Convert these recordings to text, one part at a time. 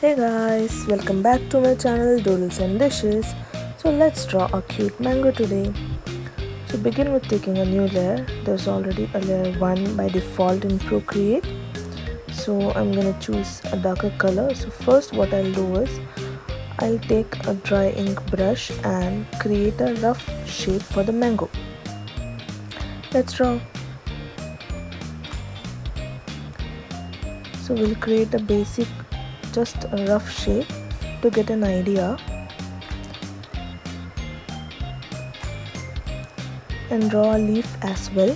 Hey guys, welcome back to my channel Doodles and Dishes. So let's draw a cute mango today. So begin with taking a new layer. There's already a layer 1 by default in Procreate. So I'm gonna choose a darker color. So first what I'll do is I'll take a dry ink brush and create a rough shape for the mango. Let's draw. So we'll create a basic, just a rough shape to get an idea, and draw a leaf as well.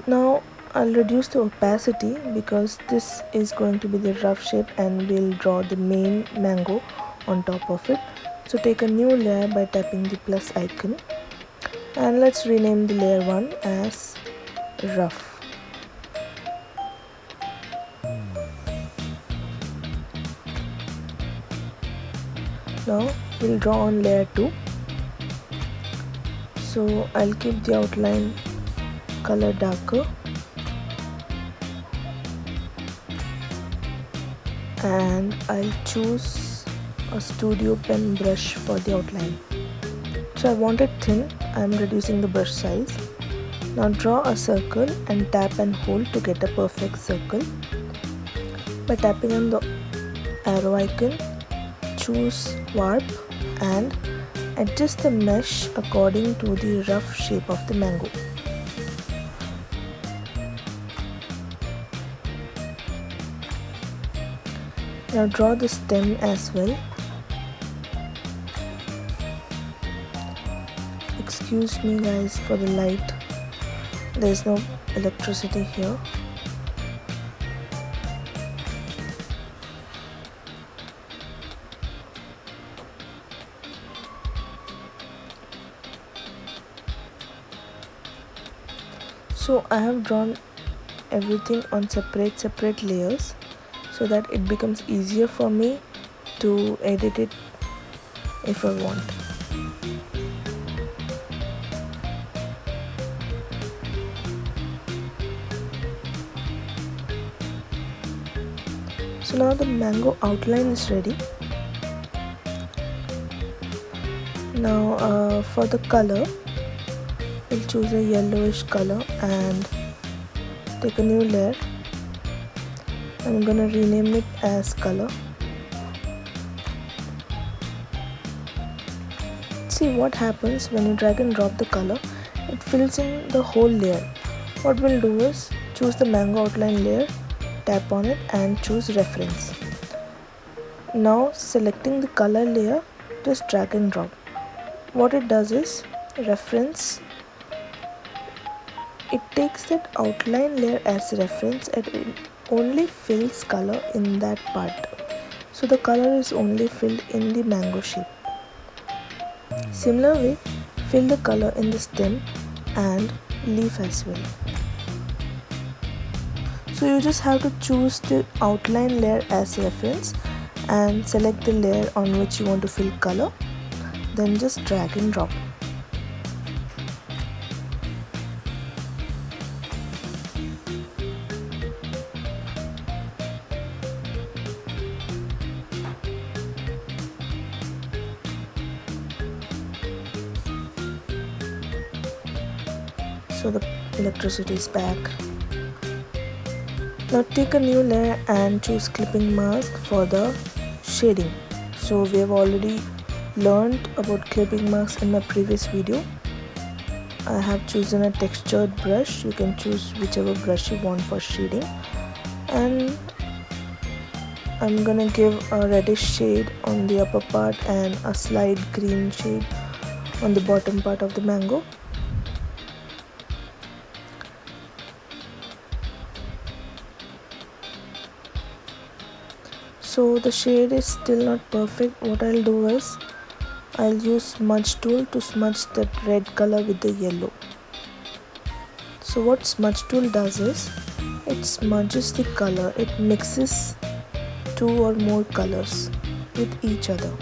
Now I'll reduce the opacity because this is going to be the rough shape and we'll draw the main mango on top of it. So take a new layer by tapping the plus icon and let's rename the layer 1 as rough. Now we'll draw on layer 2. So I'll keep the outline color darker and I'll choose a studio pen brush for the outline. So I want it thin, I'm reducing the brush size. Now draw a circle and tap and hold to get a perfect circle. By tapping on the arrow icon, choose warp and adjust the mesh according to the rough shape of the mango. Now draw the stem as well. Excuse me guys for the light, there is no electricity here. So I have drawn everything on separate layers so that it becomes easier for me to edit it if I want. So now the mango outline is ready. Now for the color, we'll choose a yellowish color and take a new layer. I'm gonna rename it as color. See what happens when you drag and drop the color, it fills in the whole layer. What we'll do is choose the mango outline layer, tap on it and choose reference. Now selecting the color layer, just drag and drop. What it does is reference, it takes that outline layer as reference and it only fills color in that part. So the color is only filled in the mango shape. Similarly, fill the color in the stem and leaf as well. So you just have to choose the outline layer as reference and select the layer on which you want to fill color, then just drag and drop. So the electricity is back. Now take a new layer and choose clipping mask for the shading. So we have already learned about clipping masks in my previous video. I have chosen a textured brush. You can choose whichever brush you want for shading. And I'm gonna give a reddish shade on the upper part and a slight green shade on the bottom part of the mango. So the shade is still not perfect. What I'll do is I'll use smudge tool to smudge that red color with the yellow. So what smudge tool does is it smudges the color, it mixes two or more colors with each other.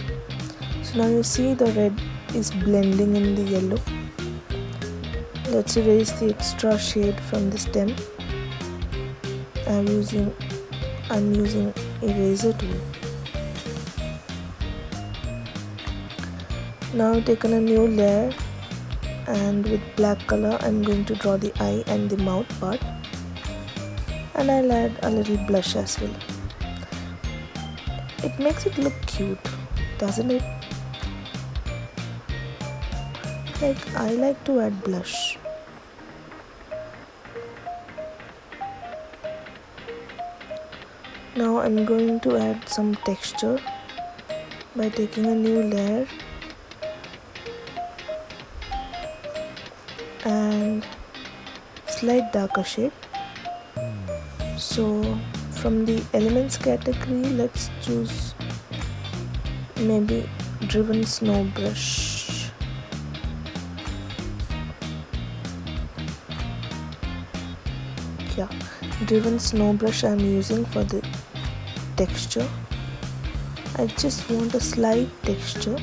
So now you see the red is blending in the yellow. Let's erase the extra shade from the stem I'm using eraser tool. Now I've taken a new layer, and with black color I'm going to draw the eye and the mouth part, and I'll add a little blush as well. It makes it look cute, doesn't it? I like to add blush. Now I'm going to add some texture by taking a new layer and slight darker shade. So from the elements category, let's choose maybe driven snow brush. Yeah, driven snow brush I'm using for the texture. I just want a slight texture.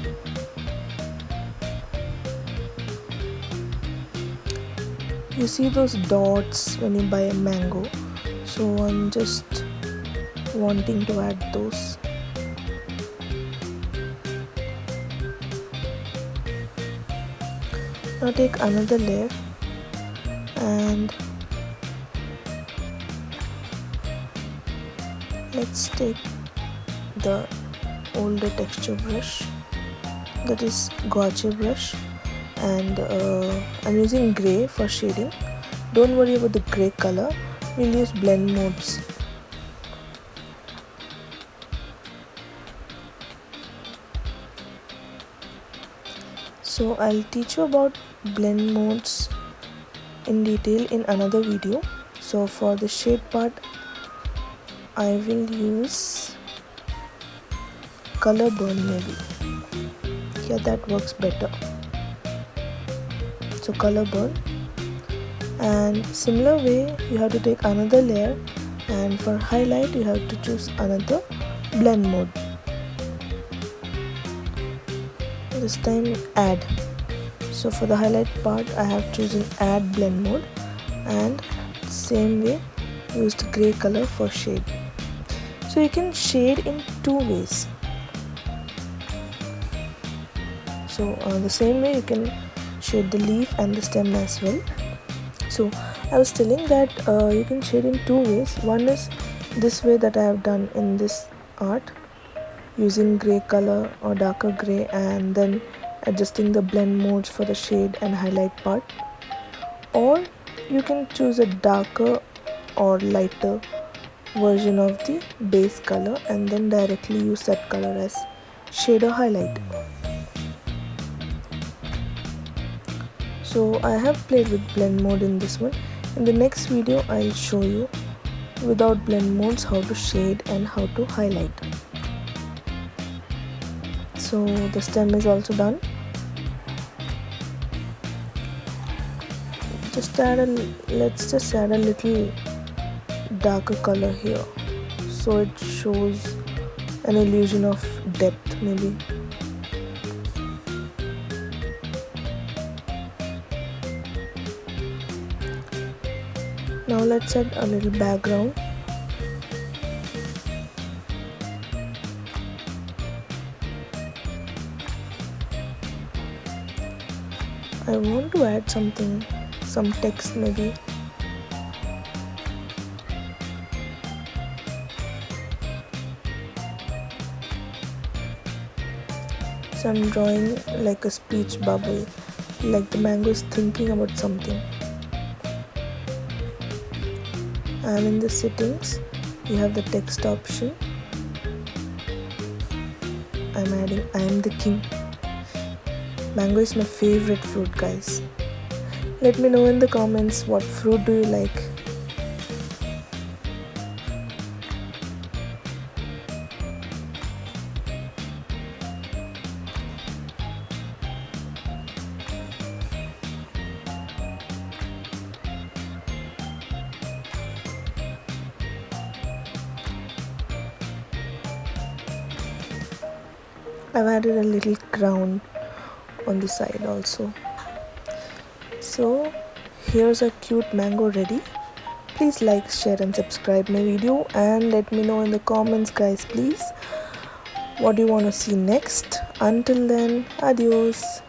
You see those dots when you buy a mango, so I'm just wanting to add those. Now take another layer and let's take the older texture brush, that is gouache brush, and I'm using grey for shading. Don't worry about the grey color, we'll use blend modes. So I'll teach you about blend modes in detail in another video. So for the shade part I will use color burn maybe. Yeah, that works better. So color burn, and similar way you have to take another layer, and for highlight you have to choose another blend mode. This time add. So for the highlight part I have chosen add blend mode, and same way used grey color for shade. So you can shade in two ways. So the same way you can shade the leaf and the stem as well. So I was telling that you can shade in two ways. One is this way that I have done in this art, using grey color or darker grey and then adjusting the blend modes for the shade and highlight part, or you can choose a darker or lighter version of the base color and then directly use that color as shade or highlight. So I have played with blend mode in this one. In the next video I'll show you without blend modes how to shade and how to highlight. So the stem is also done. Let's just add a little darker color here, so it shows an illusion of depth maybe. Now let's add a little background. I want to add some text maybe. So I'm drawing like a speech bubble, like the mango is thinking about something. And in the settings you have the text option. I'm adding I am the king. Mango is my favorite fruit, guys. Let me know in the comments what fruit do you like. I've added a little crown on the side also. So here's a cute mango ready. Please like, share and subscribe my video, and let me know in the comments guys, please, what do you want to see next. Until then, adios.